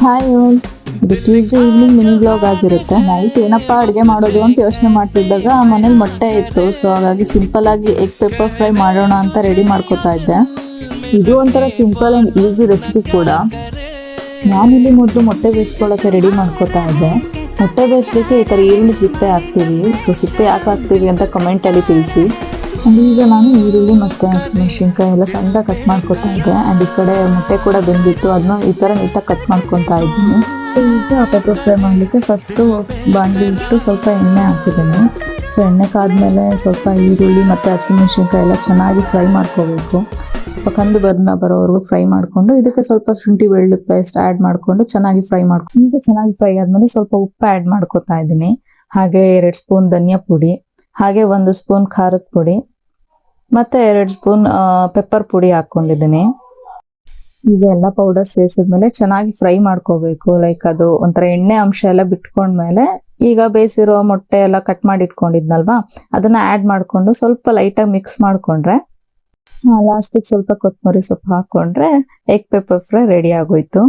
Hi all. ಇದು Tuesday evening mini blog ಆಗಿರುತ್ತೆ. Night ಏನಪ್ಪಾ ಅಡುಗೆ ಮಾಡೋದು ಅಂತ ಯೋಚನೆ ಮಾಡ್ತಿದ್ದಾಗ ಮನೇಲಿ ಮೊಟ್ಟೆ ಇತ್ತು. ಸೊ ಹಾಗಾಗಿ ಸಿಂಪಲ್ ಆಗಿ ಎಗ್ ಪೆಪ್ಪರ್ ಫ್ರೈ ಮಾಡೋಣ ಅಂತ ರೆಡಿ ಮಾಡ್ಕೋತಾ ಇದ್ದೆ. ಇದು ಒಂಥರ ಸಿಂಪಲ್ ಆ್ಯಂಡ್ ಈಸಿ ರೆಸಿಪಿ ಕೂಡ. ನಾನಿಲ್ಲಿ ಮೊದಲು ಮೊಟ್ಟೆ ಬೇಯಿಸ್ಕೊಳ್ಳೋಕೆ ರೆಡಿ ಮಾಡ್ಕೋತಾ ಇದ್ದೆ. ಮೊಟ್ಟೆ ಬೇಯಿಸ್ಲಿಕ್ಕೆ ಈ ಥರ ಈರುಳ್ಳಿ ಸಿಪ್ಪೆ ಹಾಕ್ತೀವಿ. ಸೊ ಸಿಪ್ಪೆ ಯಾಕೆ ಹಾಕ್ತೀವಿ ಅಂತ ಕಮೆಂಟಲ್ಲಿ ತಿಳಿಸಿ. ಆ್ಯಂಡ್ ಈಗ ನಾನು ಈರುಳ್ಳಿ ಮತ್ತು ಹಸಿಮೆಣಸಿನ್ಕಾಯಿ ಎಲ್ಲ ಸಣ್ಣದಾಗಿ ಕಟ್ ಮಾಡ್ಕೊತಾ ಇದ್ದೆ. ಆ್ಯಂಡ್ ಈ ಕಡೆ ಮೊಟ್ಟೆ ಕೂಡ ಬೆಂದಿತ್ತು, ಅದನ್ನ ಈ ಥರ ನೀಟಾಗಿ ಕಟ್ ಮಾಡ್ಕೊತಾ ಇದ್ದೀನಿ. ಈಗ ಪೆಪ್ಪರ್ ಫ್ರೈ ಮಾಡಲಿಕ್ಕೆ ಫಸ್ಟು ಬಾಣಲಿ ಇಟ್ಟು ಸ್ವಲ್ಪ ಎಣ್ಣೆ ಹಾಕಿದ್ದೀನಿ. ಸೊ ಎಣ್ಣೆ ಕಾದ್ಮೇಲೆ ಸ್ವಲ್ಪ ಈರುಳ್ಳಿ ಮತ್ತು ಹಸಿಮೆಣಸಿನ್ಕಾಯಿ ಎಲ್ಲ ಚೆನ್ನಾಗಿ ಫ್ರೈ ಮಾಡ್ಕೋಬೇಕು. ಸ್ವಲ್ಪ ಕಂದು ಬಣ್ಣ ಬರೋವರೆಗೂ ಫ್ರೈ ಮಾಡಿಕೊಂಡು ಇದಕ್ಕೆ ಸ್ವಲ್ಪ ಶುಂಠಿ ಬೆಳ್ಳುಳ್ಳಿ ಪೇಸ್ಟ್ ಆ್ಯಡ್ ಮಾಡಿಕೊಂಡು ಚೆನ್ನಾಗಿ ಫ್ರೈ ಮಾಡ್ಕೊಂಡು ಈಗ ಚೆನ್ನಾಗಿ ಫ್ರೈ ಆದಮೇಲೆ ಸ್ವಲ್ಪ ಉಪ್ಪು ಆ್ಯಡ್ ಮಾಡ್ಕೊತಾ ಇದ್ದೀನಿ. ಹಾಗೆ 2 ಸ್ಪೂನ್ ಧನಿಯಾ ಪುಡಿ, ಹಾಗೆ 1 ಸ್ಪೂನ್ ಖಾರದ ಪುಡಿ ಮತ್ತು 2 ಸ್ಪೂನ್ ಪೆಪ್ಪರ್ ಪುಡಿ ಹಾಕ್ಕೊಂಡಿದ್ದೀನಿ. ಈಗ ಎಲ್ಲ ಪೌಡರ್ ಸೇರಿಸಿದ್ಮೇಲೆ ಚೆನ್ನಾಗಿ ಫ್ರೈ ಮಾಡ್ಕೋಬೇಕು. ಲೈಕ್ ಅದು ಒಂಥರ ಎಣ್ಣೆ ಅಂಶ ಎಲ್ಲ ಬಿಟ್ಕೊಂಡ್ಮೇಲೆ ಈಗ ಬೇಯಿಸಿರೋ ಮೊಟ್ಟೆ ಎಲ್ಲ ಕಟ್ ಮಾಡಿ ಇಟ್ಕೊಂಡಿದ್ನಲ್ವಾ, ಅದನ್ನ ಆ್ಯಡ್ ಮಾಡಿಕೊಂಡು ಸ್ವಲ್ಪ ಲೈಟಾಗಿ ಮಿಕ್ಸ್ ಮಾಡಿಕೊಂಡ್ರೆ ಲಾಸ್ಟಿಗೆ ಸ್ವಲ್ಪ ಕೊತ್ತಂಬರಿ ಸೊಪ್ಪು ಹಾಕ್ಕೊಂಡ್ರೆ ಎಗ್ ಪೆಪ್ಪರ್ ಫ್ರೈ ರೆಡಿ ಆಗೋಯ್ತು.